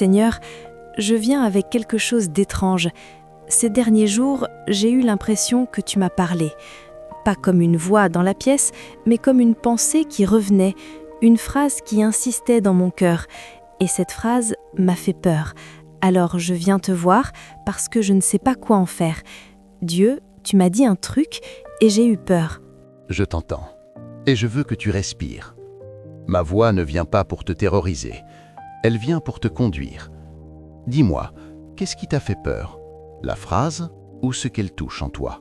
Seigneur, je viens avec quelque chose d'étrange. Ces derniers jours, j'ai eu l'impression que tu m'as parlé. Pas comme une voix dans la pièce, mais comme une pensée qui revenait, une phrase qui insistait dans mon cœur. Et cette phrase m'a fait peur. Alors je viens te voir parce que je ne sais pas quoi en faire. Dieu, tu m'as dit un truc et j'ai eu peur. Je t'entends, et je veux que tu respires. Ma voix ne vient pas pour te terroriser, elle vient pour te conduire. Dis-moi, qu'est-ce qui t'a fait peur? La phrase ou ce qu'elle touche en toi?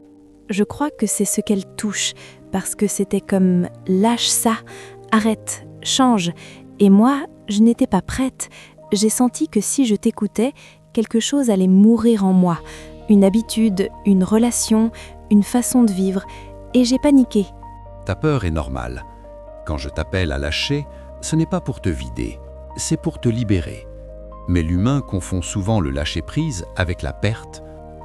Je crois que c'est ce qu'elle touche, parce que c'était comme « lâche ça, arrête, change ». Et moi, je n'étais pas prête. J'ai senti que si je t'écoutais, quelque chose allait mourir en moi. Une habitude, une relation, une façon de vivre. Et j'ai paniqué. Ta peur est normale. Quand je t'appelle à lâcher, ce n'est pas pour te vider, c'est pour te libérer. Mais l'humain confond souvent le lâcher-prise avec la perte.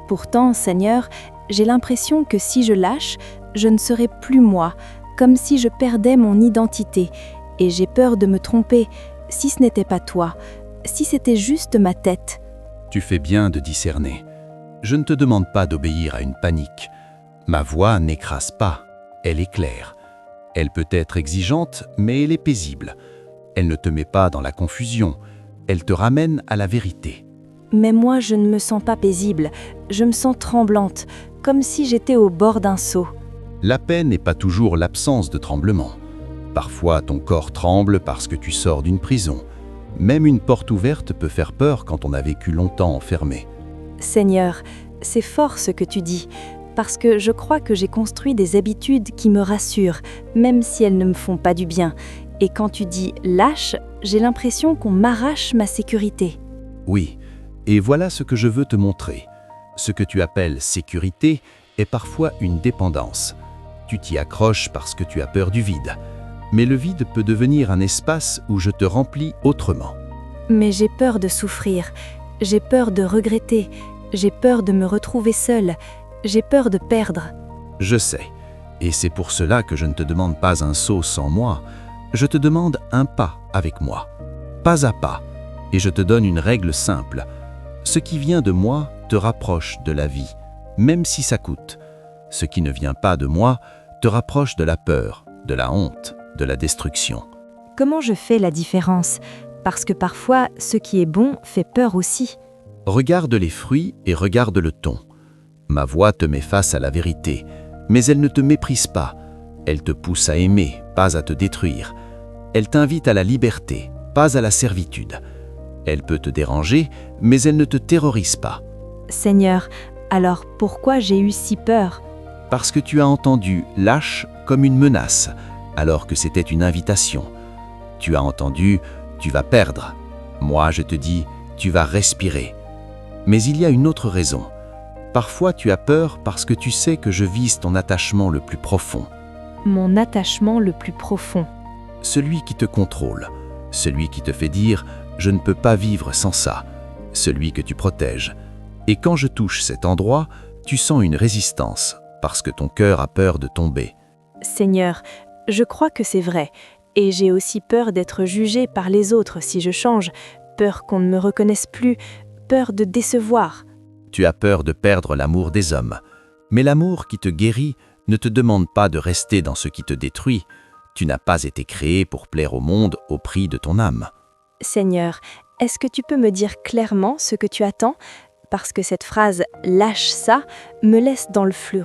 Pourtant, Seigneur, j'ai l'impression que si je lâche, je ne serai plus moi, comme si je perdais mon identité. Et j'ai peur de me tromper, si ce n'était pas toi, si c'était juste ma tête. Tu fais bien de discerner. Je ne te demande pas d'obéir à une panique. Ma voix n'écrase pas, elle est claire. Elle peut être exigeante, mais elle est paisible. Elle ne te met pas dans la confusion, elle te ramène à la vérité. Mais moi, je ne me sens pas paisible, je me sens tremblante, comme si j'étais au bord d'un seau. La paix n'est pas toujours l'absence de tremblement. Parfois, ton corps tremble parce que tu sors d'une prison. Même une porte ouverte peut faire peur quand on a vécu longtemps enfermé. Seigneur, c'est fort ce que tu dis, parce que je crois que j'ai construit des habitudes qui me rassurent, même si elles ne me font pas du bien. Et quand tu dis « lâche », j'ai l'impression qu'on m'arrache ma sécurité. Oui, et voilà ce que je veux te montrer. Ce que tu appelles sécurité est parfois une dépendance. Tu t'y accroches parce que tu as peur du vide. Mais le vide peut devenir un espace où je te remplis autrement. Mais j'ai peur de souffrir, j'ai peur de regretter, j'ai peur de me retrouver seule, j'ai peur de perdre. Je sais, et c'est pour cela que je ne te demande pas un saut sans moi, je te demande un pas avec moi, pas à pas, et je te donne une règle simple. Ce qui vient de moi te rapproche de la vie, même si ça coûte. Ce qui ne vient pas de moi te rapproche de la peur, de la honte, de la destruction. Comment je fais la différence? Parce que parfois, ce qui est bon fait peur aussi. Regarde les fruits et regarde le ton. Ma voix te met face à la vérité, mais elle ne te méprise pas. Elle te pousse à aimer, pas à te détruire. Elle t'invite à la liberté, pas à la servitude. Elle peut te déranger, mais elle ne te terrorise pas. Seigneur, alors pourquoi j'ai eu si peur? Parce que tu as entendu « lâche » comme une menace, alors que c'était une invitation. Tu as entendu « tu vas perdre ». Moi, je te dis « tu vas respirer ». Mais il y a une autre raison. Parfois, tu as peur parce que tu sais que je vise ton attachement le plus profond. Mon attachement le plus profond. Celui qui te contrôle, celui qui te fait dire « je ne peux pas vivre sans ça », celui que tu protèges. Et quand je touche cet endroit, tu sens une résistance, parce que ton cœur a peur de tomber. Seigneur, je crois que c'est vrai, et j'ai aussi peur d'être jugée par les autres si je change, peur qu'on ne me reconnaisse plus, peur de décevoir. Tu as peur de perdre l'amour des hommes, mais l'amour qui te guérit ne te demande pas de rester dans ce qui te détruit. Tu n'as pas été créé pour plaire au monde au prix de ton âme. Seigneur, est-ce que tu peux me dire clairement ce que tu attends? Parce que cette phrase « lâche ça » me laisse dans le flou.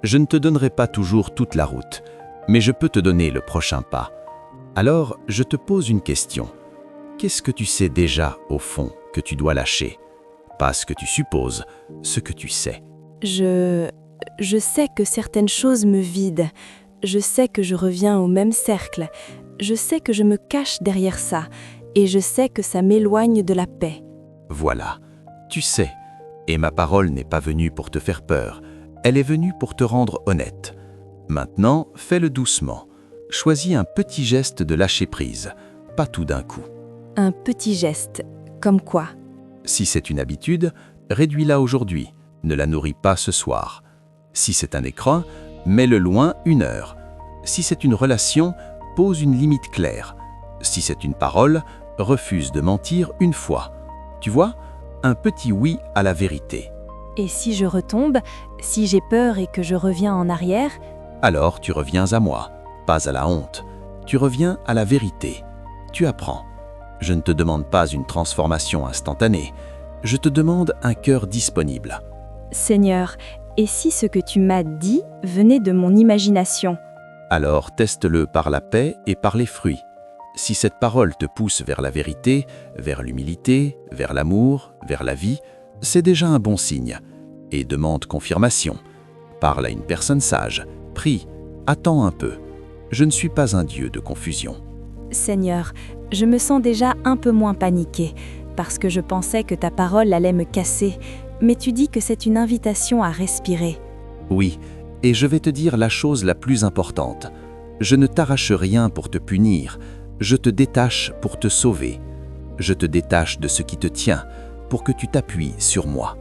Je ne te donnerai pas toujours toute la route, mais je peux te donner le prochain pas. Alors, je te pose une question. Qu'est-ce que tu sais déjà, au fond, que tu dois lâcher? Pas ce que tu supposes, ce que tu sais. Je sais que certaines choses me vident. Je sais que je reviens au même cercle. Je sais que je me cache derrière ça. Et je sais que ça m'éloigne de la paix. Voilà, tu sais. Et ma parole n'est pas venue pour te faire peur. Elle est venue pour te rendre honnête. Maintenant, fais-le doucement. Choisis un petit geste de lâcher prise, pas tout d'un coup. Un petit geste, comme quoi? Si c'est une habitude, réduis-la aujourd'hui. Ne la nourris pas ce soir. Si c'est un écran, mets-le loin 1 heure. Si c'est une relation, pose une limite claire. Si c'est une parole, refuse de mentir 1 fois. Tu vois, un petit oui à la vérité. Et si je retombe, si j'ai peur et que je reviens en arrière, Alors tu reviens à moi, pas à la honte. Tu reviens à la vérité. Tu apprends. Je ne te demande pas une transformation instantanée. Je te demande un cœur disponible. Seigneur, et si ce que tu m'as dit venait de mon imagination? Alors teste-le par la paix et par les fruits. Si cette parole te pousse vers la vérité, vers l'humilité, vers l'amour, vers la vie, c'est déjà un bon signe. Et demande confirmation. Parle à une personne sage. Prie. Attends un peu. Je ne suis pas un Dieu de confusion. Seigneur, je me sens déjà un peu moins paniquée, parce que je pensais que ta parole allait me casser, mais tu dis que c'est une invitation à respirer. Oui, et je vais te dire la chose la plus importante. Je ne t'arrache rien pour te punir, je te détache pour te sauver. Je te détache de ce qui te tient, pour que tu t'appuies sur moi.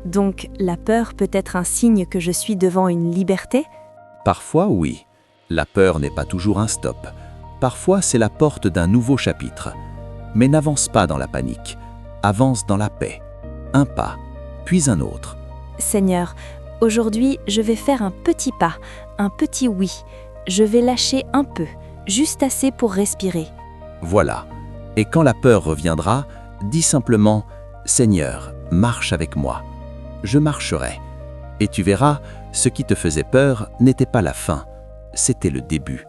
Donc, la peur peut être un signe que je suis devant une liberté? Parfois, oui. La peur n'est pas toujours un stop. Parfois, c'est la porte d'un nouveau chapitre. Mais n'avance pas dans la panique. Avance dans la paix. Un pas, puis un autre. Seigneur, aujourd'hui, je vais faire un petit pas, un petit oui. Je vais lâcher un peu, juste assez pour respirer. Voilà. Et quand la peur reviendra, dis simplement « Seigneur, marche avec moi. Je marcherai. » Et tu verras, ce qui te faisait peur n'était pas la fin, c'était le début.